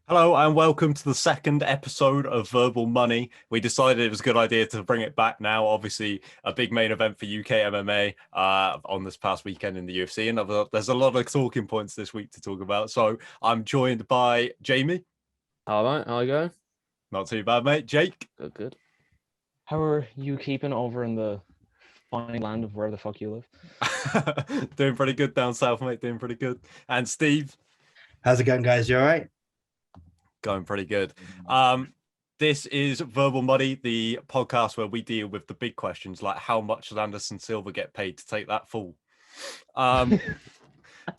Hello and welcome to the second episode of Verbal Money. We decided it was a good idea to bring it back now. Obviously, a big main event for UK MMA on this past weekend in the UFC, and there's a lot of talking points this week to talk about. So I'm joined by Jamie. All right, how you going? Not too bad, mate. Jake. Good, good. How are you keeping over in the fine land of where the fuck you live? Doing pretty good down south, mate. Doing pretty good. And Steve. How's it going, guys? You all right? Going pretty good. This is Verbal Money, the podcast where we deal with the big questions like how much does Anderson Silva get paid to take that fall?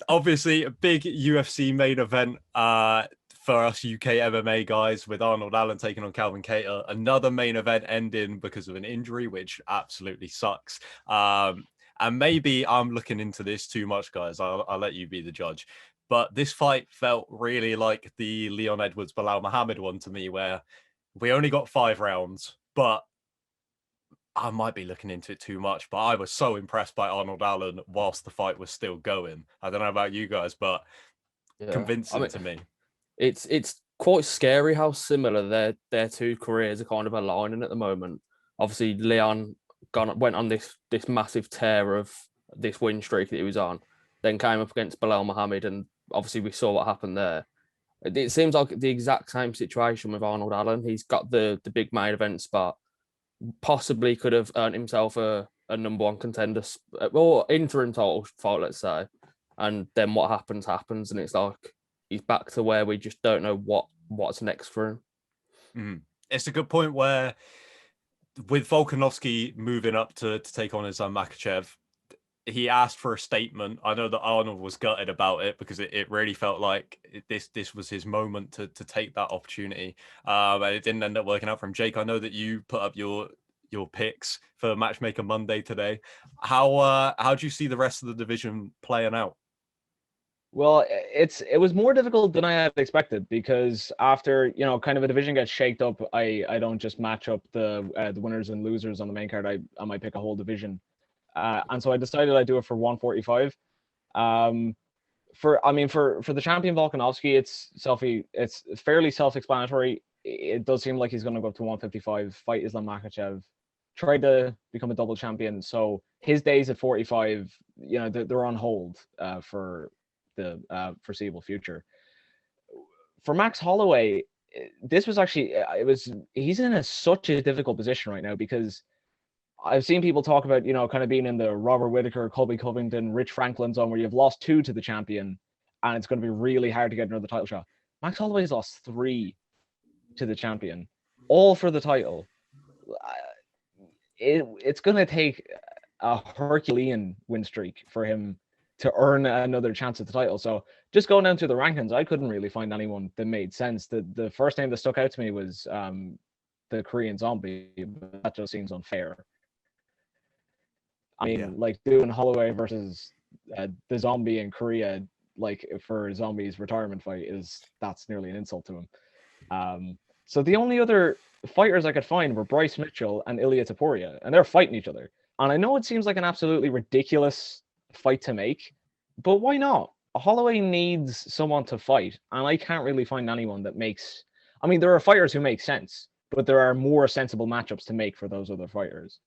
Obviously, a big UFC main event for us UK MMA guys with Arnold Allen taking on Calvin Kattar. Another main event ending because of an injury, which absolutely sucks. And maybe I'm looking into this too much, guys. I'll let you be the judge. But this fight felt really like the Leon Edwards Bilal Muhammad one to me, where we only got 5 rounds, but I might be looking into it too much. But I was so impressed by Arnold Allen whilst the fight was still going. I don't know about you guys, but convincing to me. It's quite scary how similar their two careers are kind of aligning at the moment. Obviously, Leon went on this massive tear of this win streak that he was on, then came up against Bilal Muhammad, and obviously we saw what happened there. It seems like the exact same situation with Arnold Allen. He's got the big main event spot, possibly could have earned himself a number one contender or interim title fight, let's say. And then what happens, and it's like he's back to where we just don't know what's next for him. Mm. It's a good point where with Volkanovski moving up to take on his son Makachev, he asked for a statement. I know that Arnold was gutted about it because it really felt like this was his moment to take that opportunity. And it didn't end up working out for him. Jake, I know that you put up your picks for Matchmaker Monday today. How do you see the rest of the division playing out? Well, it was more difficult than I had expected because after kind of a division gets shaked up, I don't just match up the winners and losers on the main card. I might pick a whole division. And so I decided I'd do it for 145. For the champion Volkanovski, it's fairly self-explanatory. It does seem like he's going to go up to 155, fight Islam Makhachev, try to become a double champion. So his days at 45, they're on hold for the foreseeable future. For Max Holloway, this was actually he's in such a difficult position right now because I've seen people talk about, kind of being in the Robert Whittaker, Colby Covington, Rich Franklin zone where you've lost 2 to the champion and it's going to be really hard to get another title shot. Max Holloway's lost 3 to the champion, all for the title. It's going to take a Herculean win streak for him to earn another chance at the title. So just going down to the rankings, I couldn't really find anyone that made sense. The first name that stuck out to me was the Korean Zombie, but that just seems unfair. I mean, like doing Holloway versus the Zombie in Korea, like for Zombie's retirement fight, that's nearly an insult to him. So the only other fighters I could find were Bryce Mitchell and Ilya Taporia, and they're fighting each other. And I know it seems like an absolutely ridiculous fight to make, but why not? Holloway needs someone to fight, and I can't really find anyone that makes. I mean, there are fighters who make sense, but there are more sensible matchups to make for those other fighters.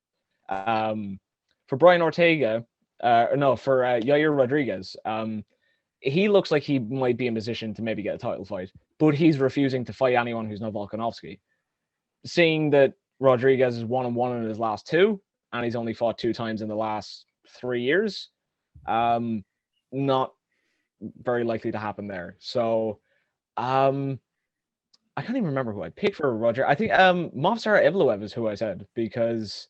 For Brian Ortega, for Yair Rodriguez, he looks like he might be in position to maybe get a title fight, but he's refusing to fight anyone who's not Volkanovski. Seeing that Rodriguez is 1-1 in his last 2, and he's only fought 2 times in the last 3 years, not very likely to happen there. So, I can't even remember who I picked for Roger. I think Movsar Evloev is who I said because,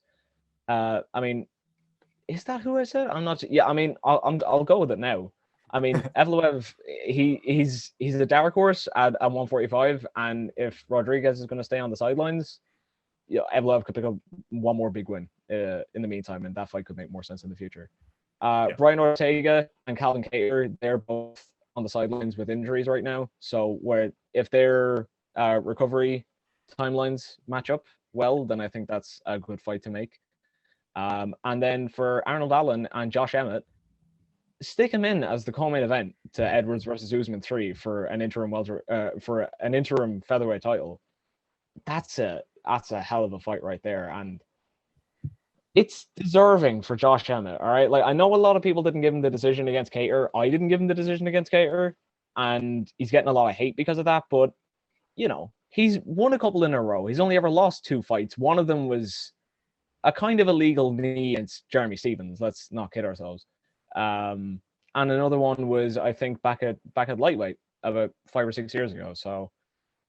is that who I said? I'm not. Yeah, I mean, I'll go with it now. I mean, Evloev, he's a dark horse at 145, and if Rodriguez is going to stay on the sidelines, Evloev could pick up one more big win in the meantime, and that fight could make more sense in the future. Brian Ortega and Calvin Kattar, they're both on the sidelines with injuries right now. So if their recovery timelines match up well, then I think that's a good fight to make. And then for Arnold Allen and Josh Emmett, stick him in as the co-main event to Edwards versus Usman 3 for an interim featherweight title. That's a hell of a fight right there, and it's deserving for Josh Emmett. All right, like I know a lot of people didn't give him the decision against Cater. I didn't give him the decision against Cater, and he's getting a lot of hate because of that. But you know, he's won a couple in a row. He's only ever lost 2 fights. One of them was a kind of illegal knee against Jeremy Stevens. Let's not kid ourselves. And another one was, I think, back at lightweight about 5 or 6 years ago. So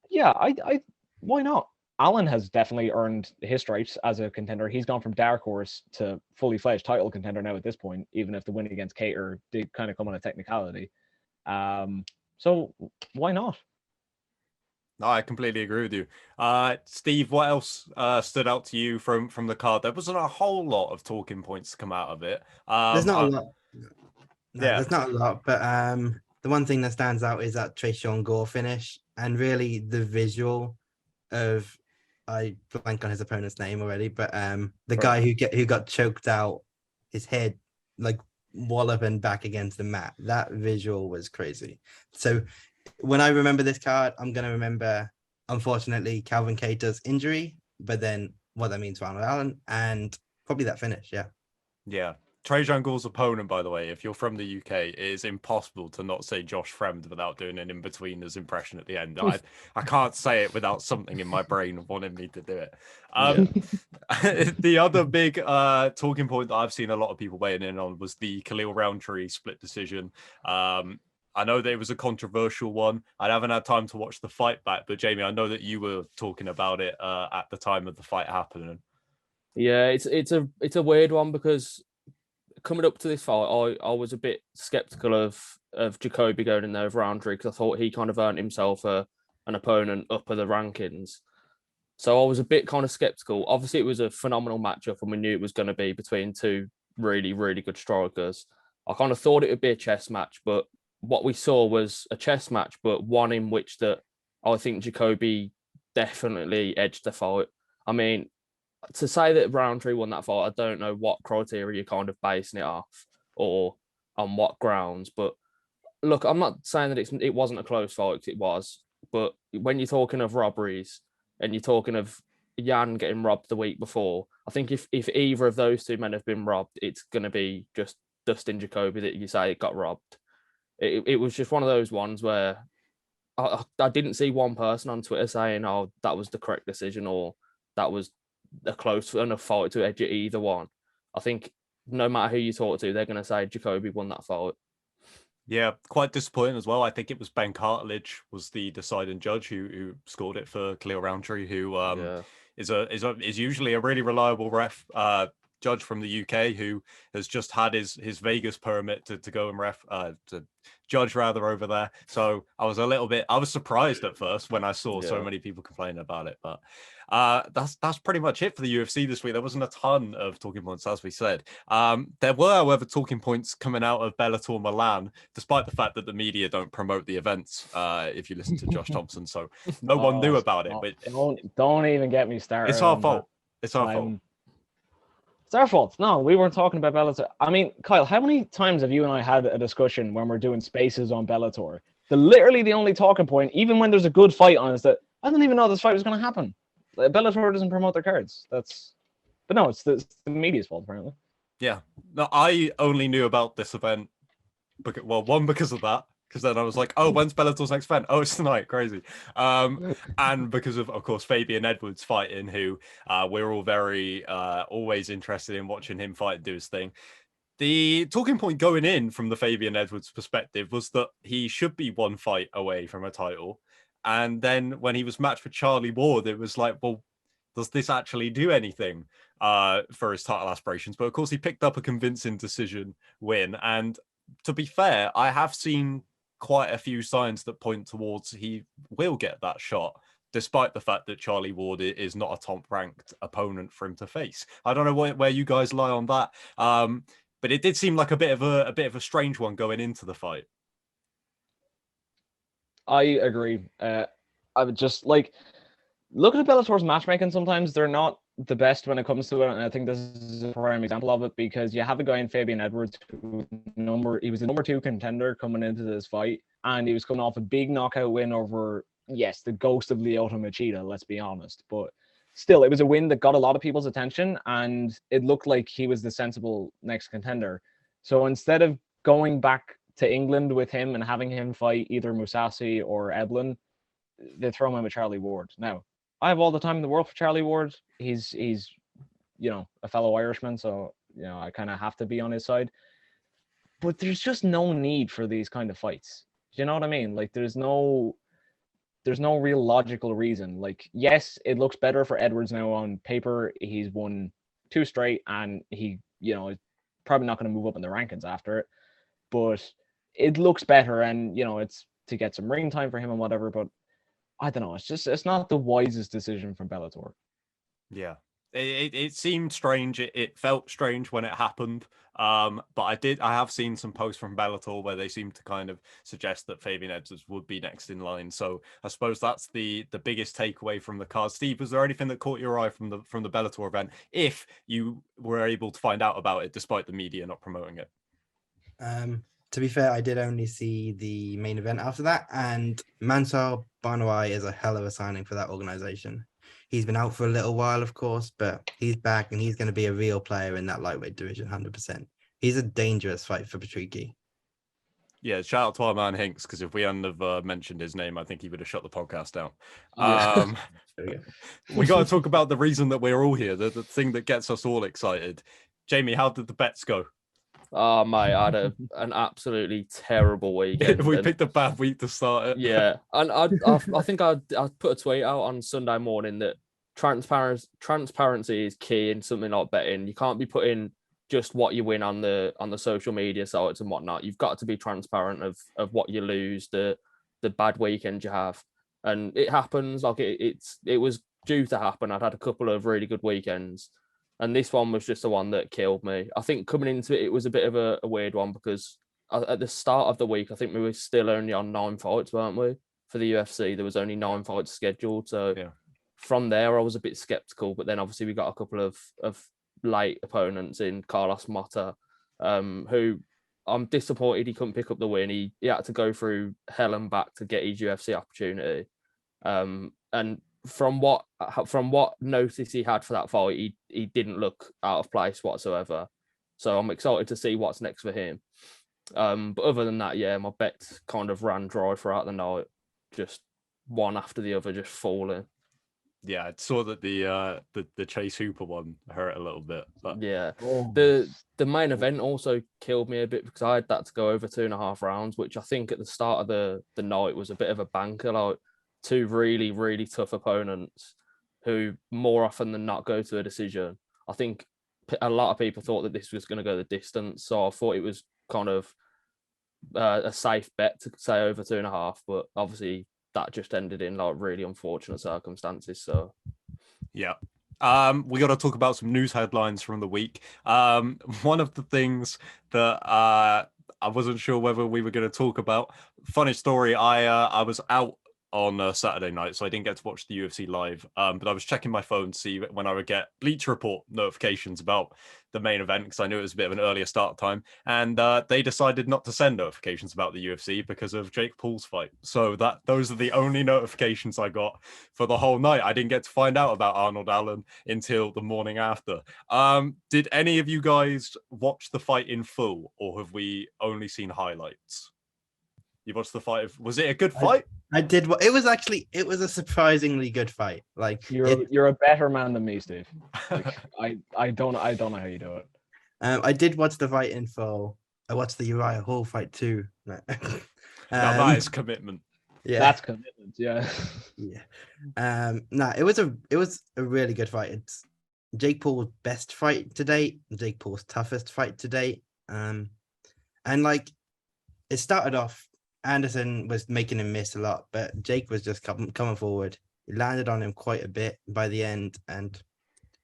yeah, I why not? Allen has definitely earned his stripes as a contender. He's gone from dark horse to fully fledged title contender now at this point, even if the win against Cater did kind of come on a technicality. So why not? No, I completely agree with you. Steve, what else stood out to you from the card? There wasn't a whole lot of talking points to come out of it. There's not a lot. No, yeah. There's not a lot, but the one thing that stands out is that Trayshawn Gore finish, and really the visual of, I blank on his opponent's name already, but the guy who got choked out, his head like walloping back against the mat. That visual was crazy. So when I remember this card, I'm gonna remember, unfortunately, Calvin Cater's injury, but then what that means for Arnold Allen, and probably that finish. Yeah. Trajan Gore's opponent, by the way, if you're from the UK, it is impossible to not say Josh Fremd without doing an in-betweeners impression at the end. I can't say it without something in my brain wanting me to do it. The other big talking point that I've seen a lot of people weighing in on was the Khalil Roundtree split decision. I know that it was a controversial one. I haven't had time to watch the fight back, but Jamie, I know that you were talking about it at the time of the fight happening. Yeah, it's a weird one because coming up to this fight, I was a bit skeptical of Jacoby going in there with Roundtree because I thought he kind of earned himself an opponent up the rankings. So I was a bit kind of skeptical. Obviously, it was a phenomenal matchup and we knew it was going to be between 2 really, really good strikers. I kind of thought it would be a chess match, but what we saw was a chess match, but one in which that I think Jacoby definitely edged the fight. I mean, to say that Roundtree won that fight, I don't know what criteria you're kind of basing it off or on what grounds. But look, I'm not saying that it wasn't a close fight, 'cause it was. But when you're talking of robberies and you're talking of Jan getting robbed the week before, I think if either of those 2 men have been robbed, it's going to be just Dustin Jacoby that you say got robbed. It was just one of those ones where I didn't see one person on Twitter saying, "Oh, that was the correct decision," or "That was a close enough fight to edge it either one." I think no matter who you talk to, they're going to say Jacoby won that fight. Yeah, quite disappointing as well. I think it was Ben Cartledge was the deciding judge who scored it for Khalil Roundtree, who is usually a really reliable ref. Judge from the UK who has just had his Vegas permit to go and to judge rather over there. So I was surprised at first when I saw so many people complaining about it. But that's pretty much it for the UFC this week. There wasn't a ton of talking points, as we said. There were, however, talking points coming out of Bellator Milan, despite the fact that the media don't promote the events. If you listen to Josh Thompson, so no one knew about it. But don't even get me started. It's our fault. It's our fault. It's our fault. No, we weren't talking about Bellator. I mean, Kyle, how many times have you and I had a discussion when we're doing spaces on Bellator? Literally the only talking point, even when there's a good fight on, is that I don't even know this fight was going to happen. Bellator doesn't promote their cards. But no, it's the media's fault, apparently. Yeah. No, I only knew about this event, because of that. Because then I was like, oh, when's Bellator's next event? Oh, it's tonight. Crazy. And because of course, Fabian Edwards fighting, who we're all very always interested in watching him fight and do his thing. The talking point going in from the Fabian Edwards perspective was that he should be 1 fight away from a title. And then when he was matched with Charlie Ward, it was like, well, does this actually do anything for his title aspirations? But of course, he picked up a convincing decision win. And to be fair, I have seen quite a few signs that point towards he will get that shot, despite the fact that Charlie Ward is not a top-ranked opponent for him to face. I don't know where you guys lie on that, but it did seem like a bit of a strange one going into the fight. I agree. I would just like look at Bellator's matchmaking. Sometimes they're not the best when it comes to it, and I think this is a prime example of it, because you have a guy in Fabian Edwards who he was the number 2 contender coming into this fight, and he was coming off a big knockout win over, yes, the ghost of Lyoto Machida, let's be honest, but still, it was a win that got a lot of people's attention, and it looked like he was the sensible next contender. So instead of going back to England with him and having him fight either Mousasi or Eblin, they throw him with Charlie Ward. Now, I have all the time in the world for Charlie Ward. He's a fellow Irishman, so I kind of have to be on his side. But there's just no need for these kind of fights. Do you know what I mean? Like, there's no real logical reason. Like, yes, it looks better for Edwards now on paper. He's won 2 straight, and he is probably not going to move up in the rankings after it. But it looks better, and it's to get some ring time for him and whatever. But I don't know. It's not the wisest decision from Bellator. Yeah, it seemed strange. It felt strange when it happened. But I have seen some posts from Bellator where they seem to kind of suggest that Fabian Edwards would be next in line. So I suppose that's the biggest takeaway from the card. Steve, was there anything that caught your eye from the Bellator event, if you were able to find out about it despite the media not promoting it? To be fair, I did only see the main event after that, and Mansour Banawai is a hell of a signing for that organization. He's been out for a little while, of course, but he's back, and he's going to be a real player in that lightweight division, 100%. He's a dangerous fight for Patricky. Yeah, shout out to our man Hinks, because if we hadn't have mentioned his name, I think he would have shut the podcast down. We got to talk about the reason that we're all here, the thing that gets us all excited. Jamie, how did the bets go? Oh, mate, I had an absolutely terrible weekend. We picked a bad week to start it. Yeah, and I think I put a tweet out on Sunday morning that transparency is key in something like betting. You can't be putting just what you win on the social media sites and whatnot. You've got to be transparent of what you lose, the bad weekend you have, and it happens. Like it was due to happen. I'd had a couple of really good weekends, and this one was just the one that killed me. I think coming into it, it was a bit of a weird one, because at the start of the week, I think we were still only on 9 fights, weren't we? For the UFC, there was only 9 fights scheduled. So yeah. From there, I was a bit skeptical. But then obviously we got a couple of late opponents in Carlos Mota, who I'm disappointed he couldn't pick up the win. He had to go through hell and back to get his UFC opportunity. And from what notice he had for that fight, he didn't look out of place whatsoever. So I'm excited to see what's next for him. But other than that, yeah, my bets kind of ran dry throughout the night, just one after the other, just falling. Yeah, I saw that the Chase Hooper one hurt a little bit. But yeah, the main event also killed me a bit, because I had that to go over 2.5 rounds, which I think at the start of the night was a bit of a banker. Like, 2 really, really tough opponents who more often than not go to a decision. I think a lot of people thought that this was going to go the distance, so I thought it was kind of a safe bet to say over 2.5, but obviously that just ended in like really unfortunate circumstances. So yeah. We got to talk about some news headlines from the week. One of the things that I wasn't sure whether we were going to talk about, funny story, I was out on Saturday night, so I didn't get to watch the UFC live, but I was checking my phone to see when I would get Bleacher Report notifications about the main event, because I knew it was a bit of an earlier start time, and they decided not to send notifications about the UFC because of Jake Paul's fight. So those are the only notifications I got for the whole night. I didn't get to find out about Arnold Allen until the morning after. Did any of you guys watch the fight in full, or have we only seen highlights? You watched the fight. Was it a good fight? I did. It was a surprisingly good fight. Like, you're a better man than me, Steve. Like, I don't know how you do it. I did watch the fight in full. I watched the Uriah Hall fight too. Now that is commitment. Yeah, that's commitment. Yeah. Yeah. It was a really good fight. It's Jake Paul's best fight to date. Jake Paul's toughest fight to date. And like, it started off, Anderson was making him miss a lot, but Jake was just coming forward. He landed on him quite a bit by the end. And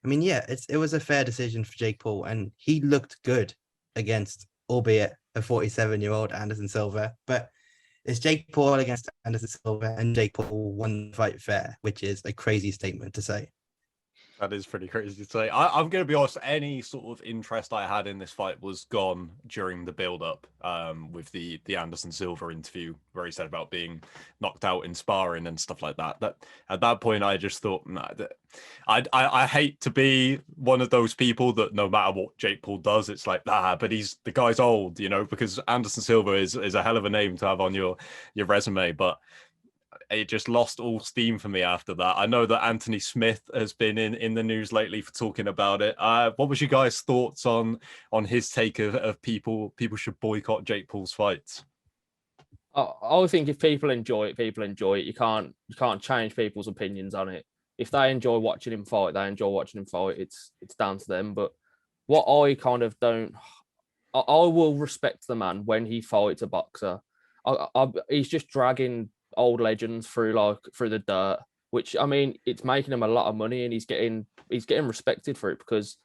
I mean, yeah, it was a fair decision for Jake Paul, and he looked good against, albeit a 47-year-old Anderson Silva. But it's Jake Paul against Anderson Silva, and Jake Paul won the fight fair, which is a crazy statement to say. That is pretty crazy to say. I'm going to be honest. Any sort of interest I had in this fight was gone during the build-up, with the Anderson Silva interview where he said about being knocked out in sparring and stuff like that. That at that point, I just thought, nah, I hate to be one of those people that no matter what Jake Paul does, it's like, but the guy's old, because Anderson Silva is a hell of a name to have on your resume, but it just lost all steam for me after that. I know that Anthony Smith has been in the news lately for talking about it. What was your guys' thoughts on his take of people should boycott Jake Paul's fights? I think if people enjoy it, people enjoy it. You can't change people's opinions on it. If they enjoy watching him fight, they enjoy watching him fight. It's down to them. But what I kind of don't, I will respect the man when he fights a boxer. He's just dragging old legends through the dirt, which, I mean, it's making him a lot of money, and he's getting respected for it, because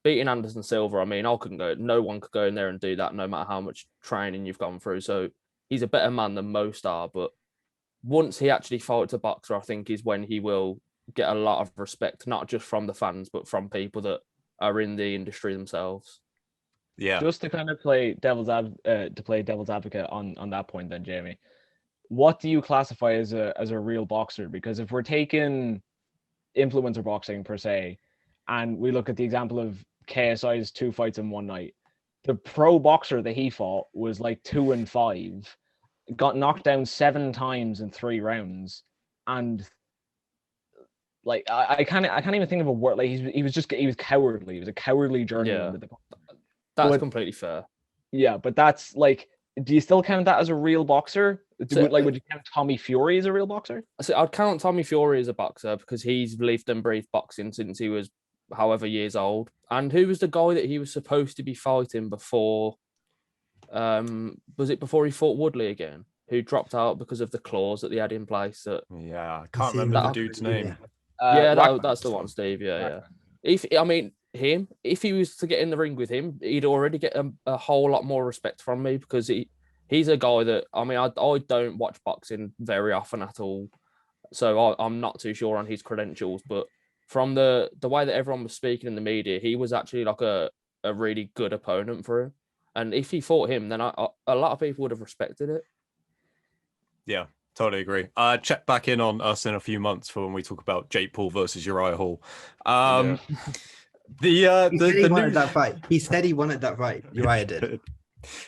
beating Anderson Silva, I mean, no one could go in there and do that, no matter how much training you've gone through. So he's a better man than most are. But once he actually fights a boxer, I think is when he will get a lot of respect, not just from the fans, but from people that are in the industry themselves. Yeah. Just to kind of play devil's advocate on that point, then, Jamie, what do you classify as a real boxer? Because if we're taking influencer boxing per se, and we look at the example of KSI's 2 fights in one night, the pro boxer that he fought was like 2-5, got knocked down 7 times in 3 rounds, and like I can't even think of a word. Like he was cowardly. He was a cowardly journeyman. Yeah, that's completely fair. Yeah, but that's like, do you still count that as a real boxer? Would you count Tommy Fury as a real boxer? I'd count Tommy Fury as a boxer, because he's lived and breathed boxing since he was however years old. And who was the guy that he was supposed to be fighting before? Was it before he fought Woodley again? Who dropped out because of the clause that they had in place? I can't remember the dude's name. That's the one, Steve. Yeah. If he was to get in the ring with him, he'd already get a whole lot more respect from me, because he's a guy that, I mean, I don't watch boxing very often at all, so I'm not too sure on his credentials. But from the way that everyone was speaking in the media, he was actually like a really good opponent for him. And if he fought him, then a lot of people would have respected it. Yeah, totally agree. Check back in on us in a few months for when we talk about Jake Paul versus Uriah Hall. He wanted that fight. He said he wanted that fight. Uriah did.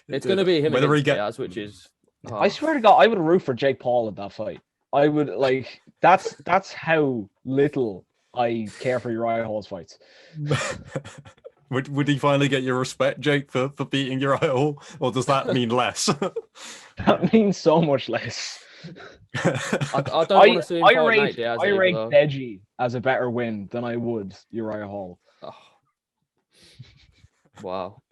It's going to be him against Diaz, which is. I swear to God, I would root for Jake Paul at that fight. I would like. That's how little I care for Uriah Hall's fights. Would he finally get your respect, Jake, for beating Uriah Hall, or does that mean less? That means so much less. I don't want to see him fight Nate Diaz. I rate Deji as a better win than I would Uriah Hall. Oh. Wow.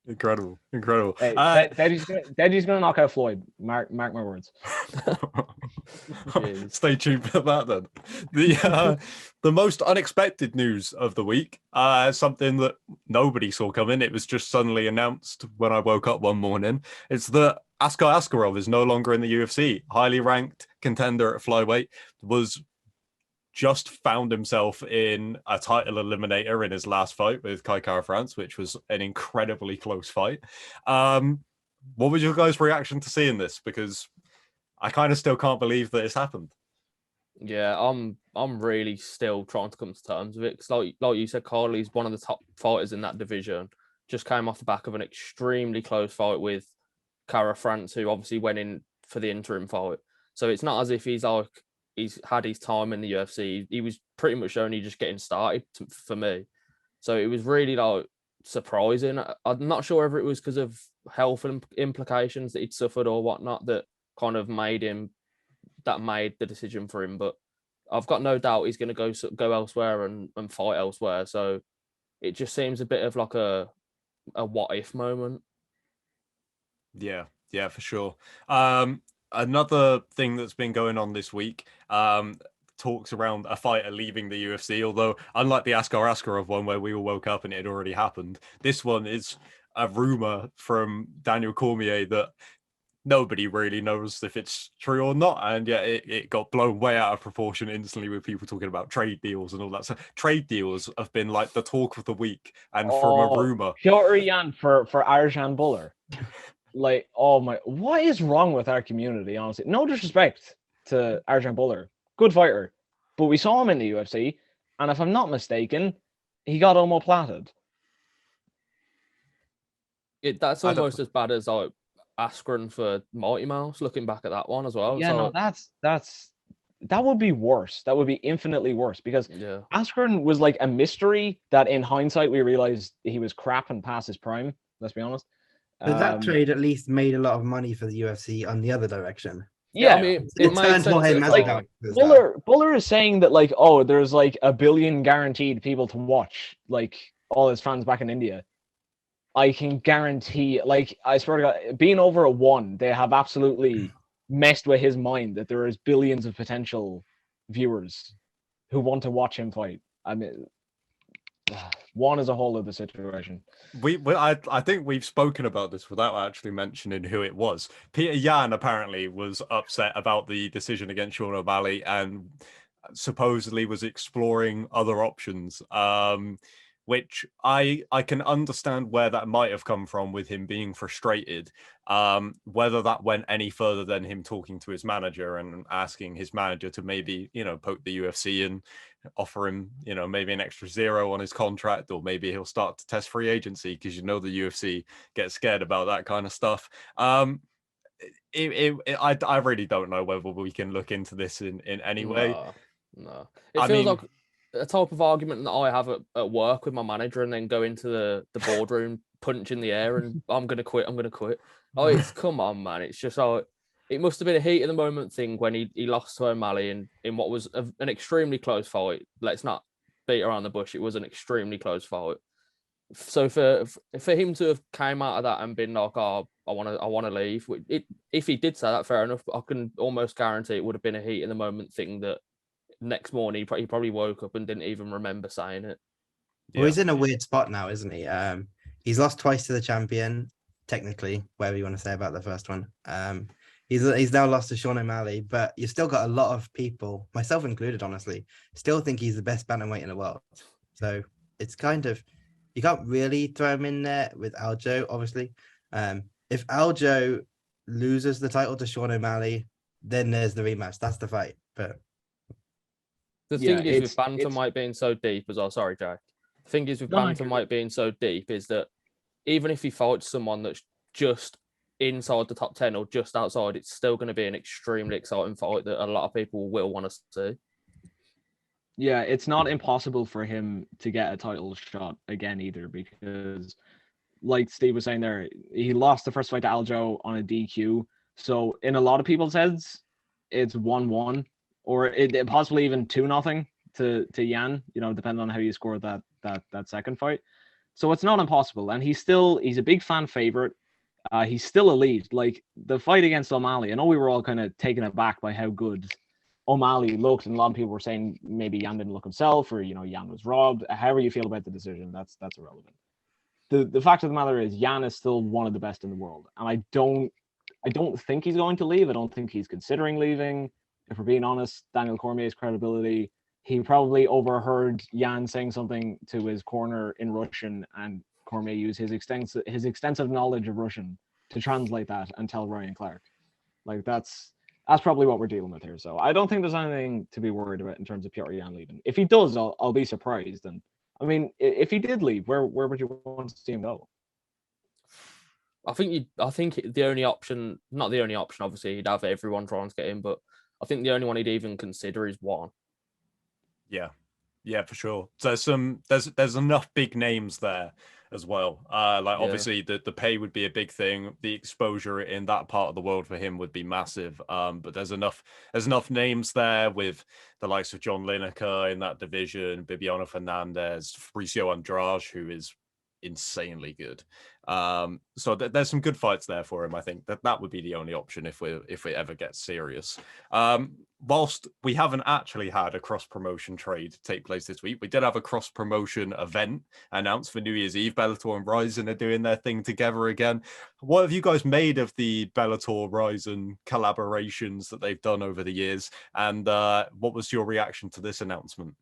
Incredible. Hey, Deji's gonna knock out Floyd. Mark my words. Stay tuned for that then. The most unexpected news of the week, something that nobody saw coming. It was just suddenly announced when I woke up one morning. It's that Askar Askarov is no longer in the UFC. Highly ranked contender at flyweight, was just found himself in a title eliminator in his last fight with Kai Kara-France, which was an incredibly close fight. What was your guys' reaction to seeing this? Because I kind of still can't believe that it's happened. Yeah, I'm really still trying to come to terms with it, because like you said, Carl, he's one of the top fighters in that division. Just came off the back of an extremely close fight with Kara-France, who obviously went in for the interim fight. So it's not as if he's had his time in the UFC. He was pretty much only just getting started for me. So it was really surprising. I'm not sure whether it was because of health implications that he'd suffered or whatnot that kind of made the decision for him. But I've got no doubt he's going to go elsewhere and fight elsewhere. So it just seems a bit of like a what if moment. Yeah, for sure. Another thing that's been going on this week, talks around a fighter leaving the UFC, although unlike the Askar Askarov one where we all woke up and it had already happened, this one is a rumor from Daniel Cormier that nobody really knows if it's true or not. And yeah, it got blown way out of proportion instantly with people talking about trade deals and all that. So trade deals have been like the talk of the week. And from a rumor, Piotr Jan for Arjan Buller. Like, oh my, what is wrong with our community, honestly? No disrespect to Arjan Buller, good fighter, but we saw him in the UFC, and if I'm not mistaken, he got omoplatted. That's almost as bad as like Askren for Mighty Mouse, looking back at that one as well. Yeah, so, no, that would be worse. That would be infinitely worse, because Askren was like a mystery that in hindsight we realized he was crap and past his prime, let's be honest. But that trade at least made a lot of money for the UFC on the other direction. Yeah, I mean, it turned more him as like, Buller is saying that like, oh, there's like 1 billion guaranteed people to watch, like all his fans back in India. I can guarantee, like, I swear to God, being over a 1, they have absolutely messed with his mind that there is billions of potential viewers who want to watch him fight. I mean, 1 is a whole other situation. I think we've spoken about this without actually mentioning who it was. Peter Yan apparently was upset about the decision against Sean O'Malley and supposedly was exploring other options. Which I can understand where that might have come from with him being frustrated. Whether that went any further than him talking to his manager and asking his manager to maybe, poke the UFC and offer him, maybe an extra 0 on his contract, or maybe he'll start to test free agency, because the UFC gets scared about that kind of stuff. I really don't know whether we can look into this in any way. No. It feels like a type of argument that I have at work with my manager, and then go into the boardroom, punch in the air, and I'm gonna quit. Oh, it's come on, man. It's just it must have been a heat of the moment thing when he lost to O'Malley in what was an extremely close fight. Let's not beat around the bush. It was an extremely close fight. So for him to have came out of that and been like, oh, I want to leave. If he did say that, fair enough. But I can almost guarantee it would have been a heat of the moment thing that next morning he probably woke up and didn't even remember saying it. Well, he's in a weird spot now, isn't he? He's lost twice to the champion, technically, whatever you want to say about the first one. He's now lost to Sean O'Malley, but you've still got a lot of people, myself included, honestly, still think he's the best bantamweight in the world. So it's kind of, you can't really throw him in there with Aljo, obviously. If Aljo loses the title to Sean O'Malley, then there's the rematch. That's the fight. But the thing is with bantamweight being so deep as well. Sorry, Jack. The thing is with bantamweight being so deep is that even if he fights someone that's just inside the top 10 or just outside, it's still going to be an extremely exciting fight that a lot of people will want to see. Yeah, it's not impossible for him to get a title shot again either, because like Steve was saying there, he lost the first fight to Aljo on a DQ. So in a lot of people's heads, it's 1-1, or it possibly even 2-0 to Yan, depending on how you score that second fight. So it's not impossible. And he's a big fan favorite. He's still elite. Like the fight against O'Malley, I know we were all kind of taken aback by how good O'Malley looked, and a lot of people were saying maybe Yan didn't look himself, or Yan was robbed. However you feel about the decision, that's irrelevant. The fact of the matter is Yan is still one of the best in the world, and I don't think he's going to leave. I don't think he's considering leaving. If we're being honest, Daniel Cormier's credibility, he probably overheard Yan saying something to his corner in Russian, and Cormier used his extensive knowledge of Russian to translate that and tell Ryan Clark. Like that's probably what we're dealing with here. So I don't think there's anything to be worried about in terms of Piotr Yan leaving. If he does, I'll be surprised. And I mean, if he did leave, where would you want to see him go? I think the only option, not the only option, obviously he'd have everyone trying to get in, but I think the only one he'd even consider is one. Yeah, for sure. So there's enough big names there as well. Obviously the pay would be a big thing. The exposure in that part of the world for him would be massive. But there's enough names there with the likes of John Lineker in that division, Bibiano Fernandez, Fabricio Andrade, who is insanely good. So there's some good fights there for him. I think that would be the only option if we ever get serious. Whilst we haven't actually had a cross promotion trade take place this week, we did have a cross promotion event announced for New Year's Eve. Bellator and Ryzen are doing their thing together again. What have you guys made of the Bellator Ryzen collaborations that they've done over the years? And what was your reaction to this announcement?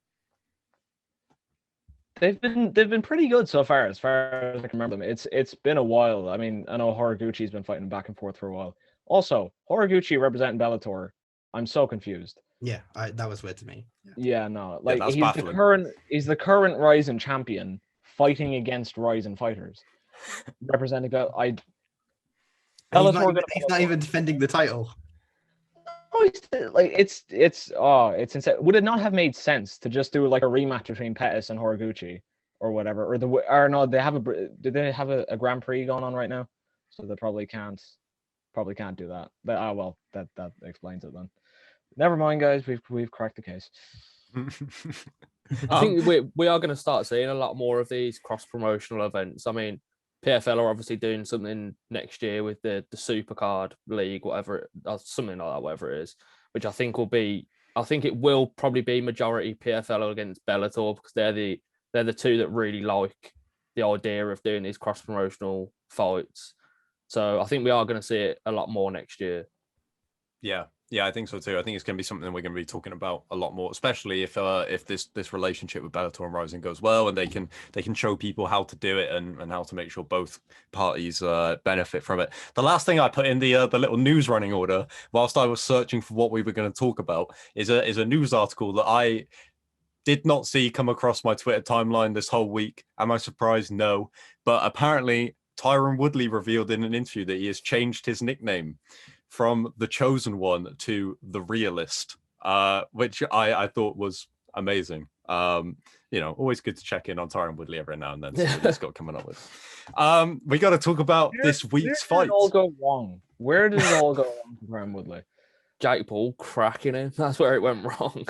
They've been pretty good so far as I can remember them. It's been a while. I mean, I know Horiguchi's been fighting back and forth for a while. Also, Horiguchi representing Bellator. I'm so confused. Yeah, that was weird to me. Yeah, no, like that's he's baffling. he's the current Ryzen champion fighting against Ryzen fighters, representing Bellator. He's not even defending the title. Oh, it's insane. Would it not have made sense to just do like a rematch between Pettis and Horiguchi or whatever? Or no, did they have a Grand Prix going on right now? So they probably can't do that. Well, that explains it then. Never mind, guys. We've cracked the case. I think we are going to start seeing a lot more of these cross promotional events. I mean, PFL are obviously doing something next year with the Supercard League, whatever, or something like that, whatever it is, which I think it will probably be majority PFL against Bellator, because they're the two that really like the idea of doing these cross promotional fights. So I think we are going to see it a lot more next year. Yeah, I think so too. I think it's going to be something we're going to be talking about a lot more, especially if this relationship with Bellator and Ryzen goes well, and they can show people how to do it and how to make sure both parties benefit from it. The last thing I put in the little news running order whilst I was searching for what we were going to talk about is a news article that I did not see come across my Twitter timeline this whole week. Am I surprised? No, but apparently Tyron Woodley revealed in an interview that he has changed his nickname from The Chosen One to The Realist, which I thought was amazing. Always good to check in on Tyron Woodley every now and then, see what he's got coming up with. We got to talk about this week's fight. Where did it all go wrong for Tyron Woodley? Jake Paul cracking him. That's where it went wrong.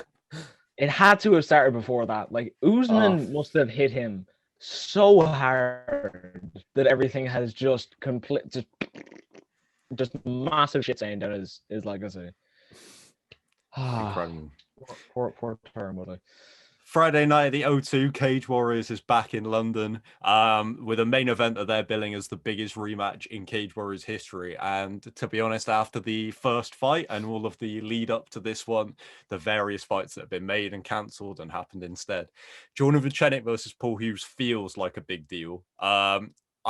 It had to have started before that. Like, Usman must have hit him so hard that everything has just massive shit saying down his legacy. Incredible. Poor Tyron Woodley. Friday night at the O2, Cage Warriors is back in London with a main event that they're billing as the biggest rematch in Cage Warriors history. And to be honest, after the first fight and all of the lead up to this one, the various fights that have been made and cancelled and happened instead, Jordan Vucenic versus Paul Hughes feels like a big deal.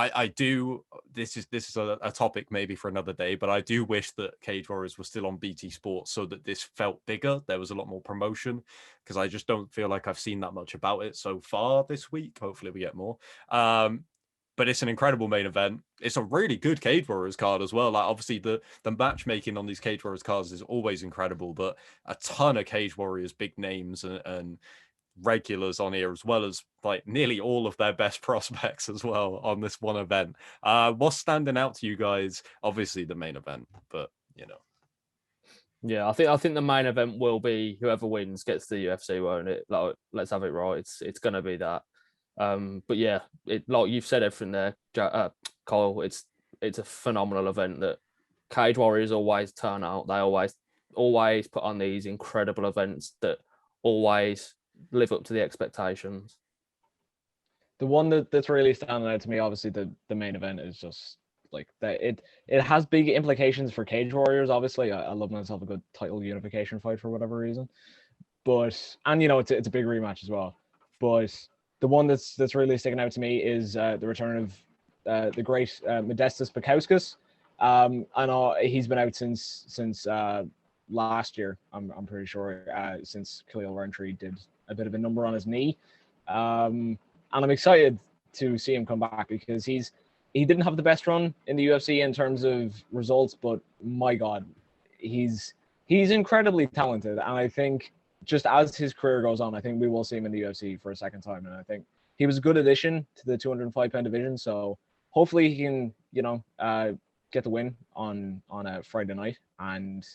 I do. This is a topic maybe for another day, but I do wish that Cage Warriors was still on BT Sports so that this felt bigger. There was a lot more promotion, because I just don't feel like I've seen that much about it so far this week. Hopefully we get more. But it's an incredible main event. It's a really good Cage Warriors card as well. Like, obviously the matchmaking on these Cage Warriors cards is always incredible, but a ton of Cage Warriors big names and regulars on here, as well as like nearly all of their best prospects as well on this one event. What's standing out to you guys? Obviously the main event, but Yeah, I think the main event will be whoever wins gets the UFC, won't it? Like, let's have it right. It's going to be that. But yeah, like you've said everything there, Kyle. It's a phenomenal event that Cage Warriors always turn out. They always put on these incredible events that always live up to the expectations. The one that's really standing out to me, obviously the main event, is just like that. It has big implications for Cage Warriors. Obviously, I love myself a good title unification fight for whatever reason, and it's a big rematch as well. But the one that's really sticking out to me is the return of the great Modestas Bukauskas. I know he's been out since last year. I'm pretty sure since Khalil Roundtree did a bit of a number on his knee, and I'm excited to see him come back, because he didn't have the best run in the UFC in terms of results, but my God, he's incredibly talented, and I think just as his career goes on, I think we will see him in the UFC for a second time, and I think he was a good addition to the 205-pound division. So hopefully he can get the win on a Friday night, and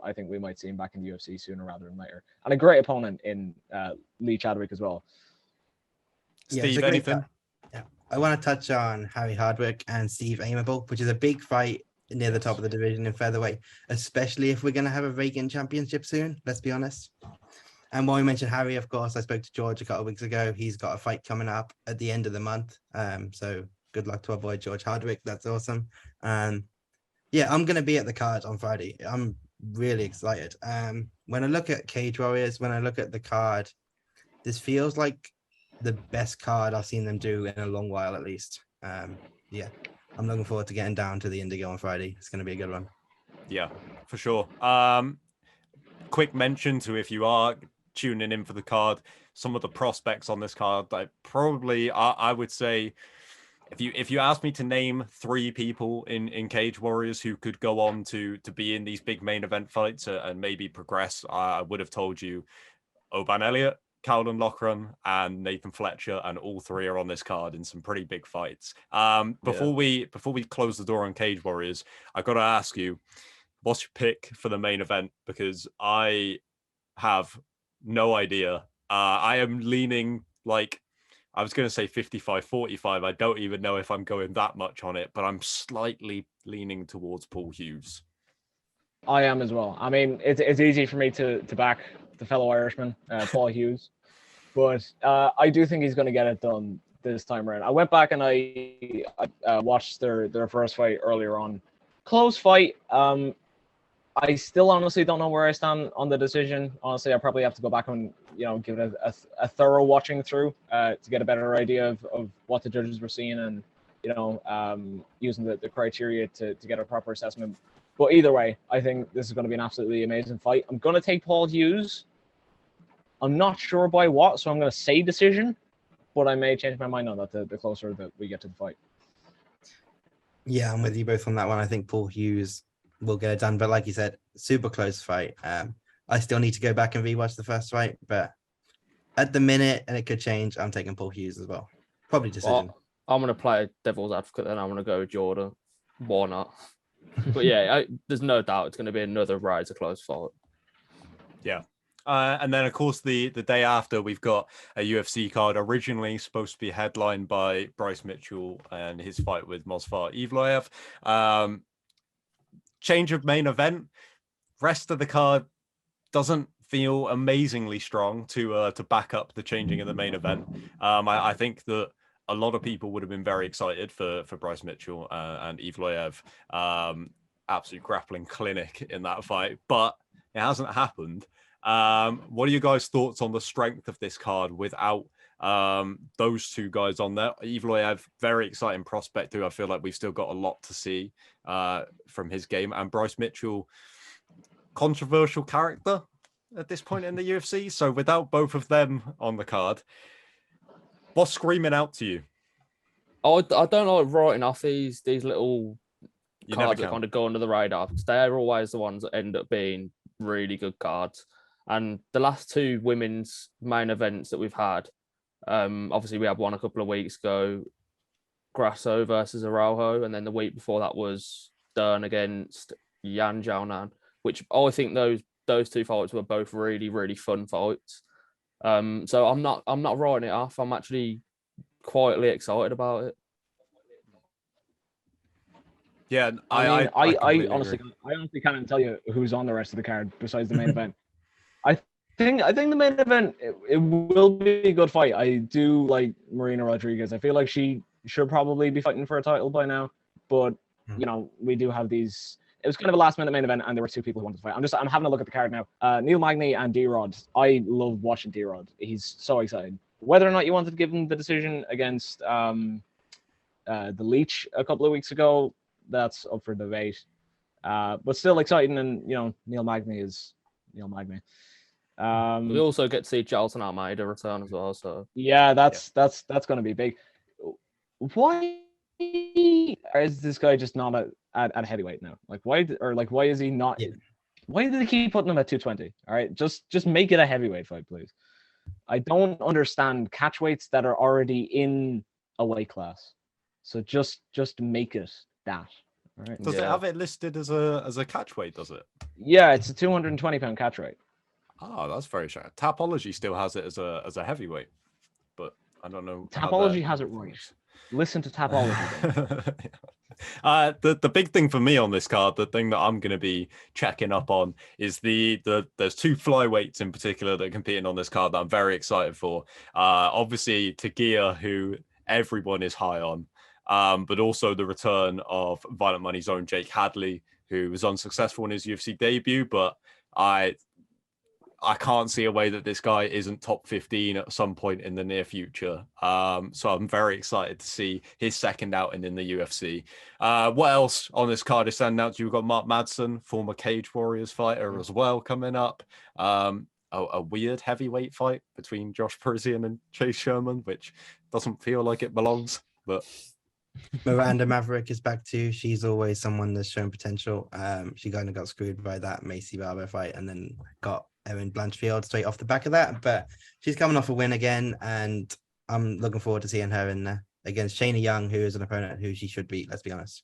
I think we might see him back in the UFC sooner rather than later. And a great opponent in Lee Chadwick as well. Steve, anything? I want to touch on Harry Hardwick and Steve Aimable, which is a big fight near the top of the division in featherweight, especially if we're going to have a Reagan championship soon, let's be honest. And when we mentioned Harry, of course, I spoke to George a couple of weeks ago. He's got a fight coming up at the end of the month. So good luck to our boy George Hardwick. That's awesome. Yeah, I'm going to be at the card on Friday. I'm really excited. When I look at Cage Warriors, when I look at the card, this feels like the best card I've seen them do in a long while, at least. Yeah, I'm looking forward to getting down to the Indigo on Friday. It's going to be a good one. Yeah, for sure. Quick mention to, if you are tuning in for the card, some of the prospects on this card, I would say, if you ask me to name 3 people in Cage Warriors who could go on to be in these big main event fights and maybe progress, I would have told you Oban Elliott, Cowden Loughran, and Nathan Fletcher, and all 3 are on this card in some pretty big fights. Before we close the door on Cage Warriors, I've got to ask you, what's your pick for the main event? Because I have no idea. I am leaning, like, I was going to say 55-45. I don't even know if I'm going that much on it, but I'm slightly leaning towards Paul Hughes. I am as well. I memean, it's easy for me to back the fellow Irishman, Paul Hughes, but I do think he's going to get it done this time around. I went back and I watched their first fight earlier on. Close fight. I still honestly don't know where I stand on the decision. Honestly, I probably have to go back and give it a thorough watching through to get a better idea of what the judges were seeing and using the criteria to get a proper assessment. But either way, I think this is going to be an absolutely amazing fight. I'm going to take Paul Hughes. I'm not sure by what, so I'm going to say decision, but I may change my mind on that the closer that we get to the fight. Yeah, I'm with you both on that one. I think Paul Hughes will get it done, but like you said, super close fight. I still need to go back and rewatch the first fight, but at the minute, and it could change, I'm taking Paul Hughes as well. Probably decision. Well, I'm going to play devil's advocate, then I'm going to go with Jordan. Why not? But yeah, there's no doubt it's going to be another rise a close fight. Yeah. And then, of course, the day after, we've got a UFC card originally supposed to be headlined by Bryce Mitchell and his fight with Movsar Evloev. Change of main event. Rest of the card doesn't feel amazingly strong to back up the changing of the main event. I think that a lot of people would have been very excited for Bryce Mitchell and Evloev. Absolute grappling clinic in that fight, but it hasn't happened. What are you guys' thoughts on the strength of this card without those 2 guys on there? Evloev, very exciting prospect who I feel like we've still got a lot to see from his game, and Bryce Mitchell, controversial character at this point in the UFC. So without both of them on the card, what's screaming out to you? I don't like writing off these little cards that kind of go under the radar, because they're always the ones that end up being really good cards. And the last 2 women's main events that we've had, obviously we had one a couple of weeks ago, Grasso versus Araujo, and then the week before that was Dern against Yan Jiaonan, which I think those 2 fights were both really, really fun fights. So I'm not writing it off. I'm actually quietly excited about it. Yeah, I honestly can't even tell you who's on the rest of the card besides the main event. I think the main event it will be a good fight. I do like Marina Rodriguez. I feel like she should probably be fighting for a title by now, but we do have these. It was kind of a last minute main event, and there were 2 people who wanted to fight. I'm having a look at the card now. Neil Magny and D-Rod. I love watching D-Rod. He's so exciting. Whether or not you wanted to give him the decision against the Leech a couple of weeks ago, that's up for debate. But still exciting, and Neil Magny is Neil Magny. We also get to see Charlton Almeida return as well. So yeah, that's going to be big. Why is this guy just not at heavyweight now? Like why is he not? Yeah. Why do they keep putting him at 220? All right, just make it a heavyweight fight, please. I don't understand catchweights that are already in a weight class. So just make it that. All right. Does it have it listed as a catchweight? Does it? Yeah, it's a 220-pound catchweight. Oh, that's very strange. Tapology still has it as a heavyweight, but I don't know. Tapology has it right. Listen to Tapology. The big thing for me on this card, the thing that I'm going to be checking up on is there's two flyweights in particular that are competing on this card that I'm very excited for. Obviously Tagia, who everyone is high on, but also the return of Violent Money's own Jake Hadley, who was unsuccessful in his UFC debut, but I can't see a way that this guy isn't top 15 at some point in the near future. So I'm very excited to see his second outing in the UFC. What else on this card is standing out? You've got Mark Madsen, former Cage Warriors fighter as well, coming up. A weird heavyweight fight between Josh Parisian and Chase Sherman, which doesn't feel like it belongs, but... Miranda Maverick is back too. She's always someone that's shown potential. She kind of got screwed by that Macy Barber fight and then got Erin Blanchfield straight off the back of that, but she's coming off a win again, and I'm looking forward to seeing her in against Shayna Young, who is an opponent who she should beat, let's be honest.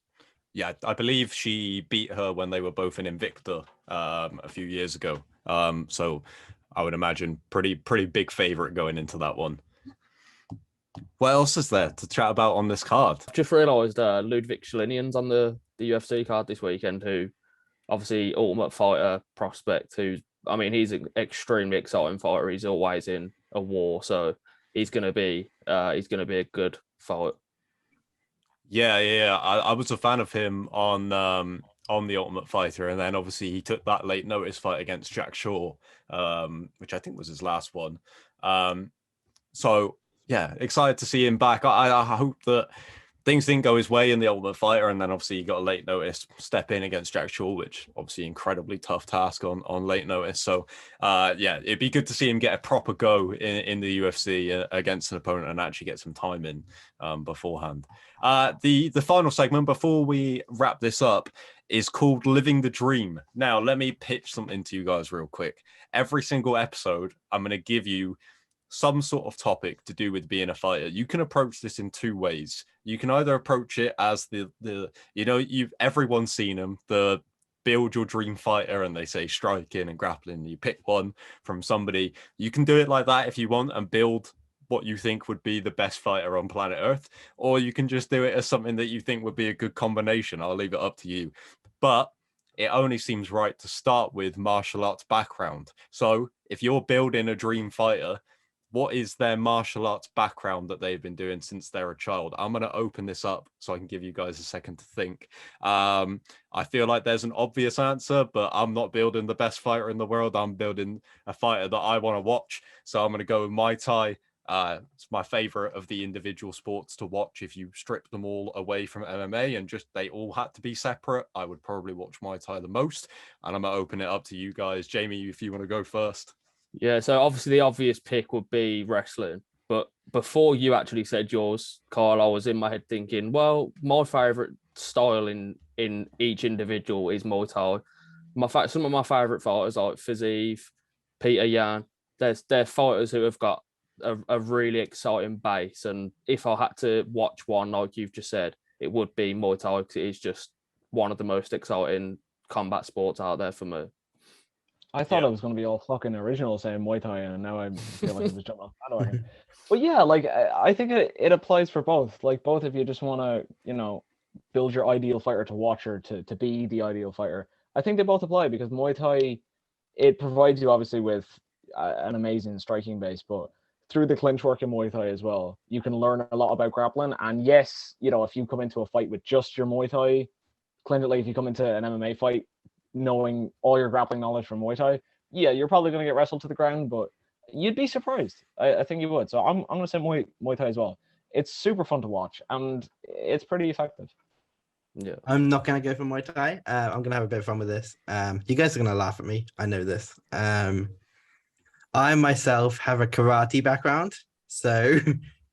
Yeah, I believe she beat her when they were both in Invicta a few years ago. So I would imagine pretty big favorite going into that one. What else is there to chat about on this card? Just realised Ludwig Schlinian's on the UFC card this weekend, who obviously Ultimate Fighter prospect, he's an extremely exciting fighter. He's always in a war, so he's gonna be a good fight. Yeah. I was a fan of him on the Ultimate Fighter, and then obviously he took that late notice fight against Jack Shaw, which I think was his last one. So yeah, excited to see him back. I hope that things didn't go his way in the Ultimate Fighter, and then obviously he got a late notice step in against Jack Shaw, which obviously incredibly tough task on late notice. So yeah, it'd be good to see him get a proper go in the UFC against an opponent and actually get some time in beforehand. The final segment before we wrap this up is called Living the Dream. Now, let me pitch something to you guys real quick. Every single episode, I'm going to give you some sort of topic to do with being a fighter. You can approach this in two ways. You can either approach it as everyone's seen them, the build your dream fighter, and they say striking and grappling. You pick one from somebody. You can do it like that if you want and build what you think would be the best fighter on planet Earth, or you can just do it as something that you think would be a good combination. I'll leave it up to you. But it only seems right to start with martial arts background. So if you're building a dream fighter, what is their martial arts background that they've been doing since they're a child? I'm going to open this up so I can give you guys a second to think. I feel like there's an obvious answer, but I'm not building the best fighter in the world. I'm building a fighter that I want to watch. So I'm going to go with Muay Thai. It's my favorite of the individual sports to watch. If you strip them all away from MMA and just they all had to be separate, I would probably watch Muay Thai the most. And I'm going to open it up to you guys. Jamie, if you want to go first. Yeah, so obviously the obvious pick would be wrestling. But before you actually said yours, Kyle, I was in my head thinking, well, my favourite style in each individual is Muay Thai. Some of my favourite fighters like Fiziev, Peter Yan, they're fighters who have got a really exciting base. And if I had to watch one, like you've just said, it would be Muay Thai, because it is just one of the most exciting combat sports out there for me. I thought I was going to be all fucking original saying Muay Thai, and now I feel like I'm just jumping on the bandwagon. But yeah, like I think it applies for both. Like both, if you just want to, build your ideal fighter to watch or to be the ideal fighter, I think they both apply, because Muay Thai, it provides you obviously with an amazing striking base, but through the clinch work in Muay Thai as well, you can learn a lot about grappling. And yes, if you come into a fight with just your Muay Thai clinch, like if you come into an MMA fight knowing all your grappling knowledge from Muay Thai, yeah, you're probably going to get wrestled to the ground, but you'd be surprised. I think you would. So I'm going to say Muay Thai as well. It's super fun to watch, and it's pretty effective. Yeah, I'm not going to go for Muay Thai. I'm going to have a bit of fun with this. You guys are going to laugh at me. I know this. I myself have a karate background, so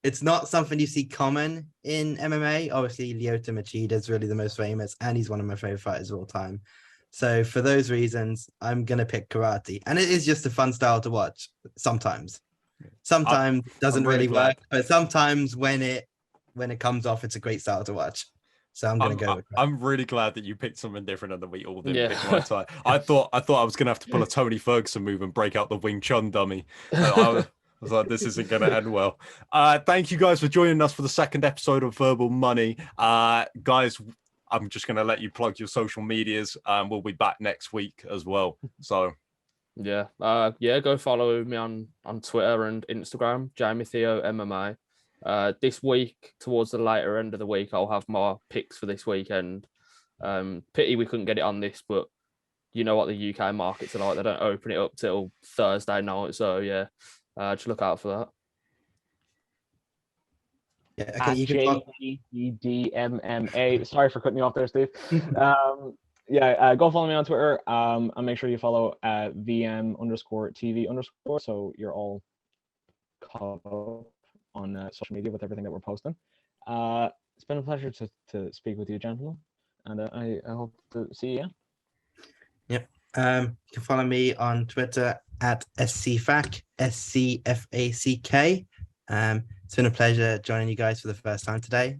it's not something you see common in MMA. Obviously, Lyoto Machida is really the most famous, and he's one of my favorite fighters of all time. So for those reasons, I'm going to pick karate. And it is just a fun style to watch sometimes. Sometimes it doesn't really work, but sometimes when it comes off, it's a great style to watch. So I'm going to go with that. I'm really glad that you picked something different and that we all didn't pick Muay Thai. I thought I was going to have to pull a Tony Ferguson move and break out the Wing Chun dummy. was like, this isn't going to end well. Thank you guys for joining us for the second episode of Verbal Money. Guys, I'm just going to let you plug your social medias. We'll be back next week as well. So, yeah, go follow me on Twitter and Instagram, Jamie Theo MMA. This week, towards the later end of the week, I'll have my picks for this weekend. Pity we couldn't get it on this, but you know what the UK markets are like. They don't open it up till Thursday night. So, yeah, just look out for that. Yeah, okay, you can follow. JEDMMA. Sorry for cutting you off there, Steve. Go follow me on Twitter. And make sure you follow VM_TV_. So you're all caught up on social media with everything that we're posting. It's been a pleasure to speak with you, gentlemen, and I hope to see you. Yep. You can follow me on Twitter at SCFAC, SCFACK. It's been a pleasure joining you guys for the first time today.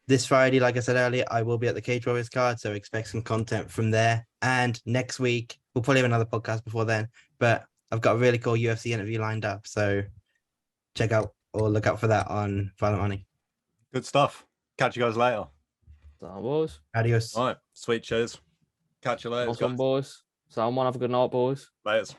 This Friday, like I said earlier, I will be at the Cage Warriors card, so expect some content from there. And next week, we'll probably have another podcast before then, but I've got a really cool UFC interview lined up, so check out or look out for that on Violent Money. good stuff. Catch you guys later. So, boys. Adios. All right. Sweet. Cheers. Catch you later. Awesome, boys. Someone have a good night, boys. Laters.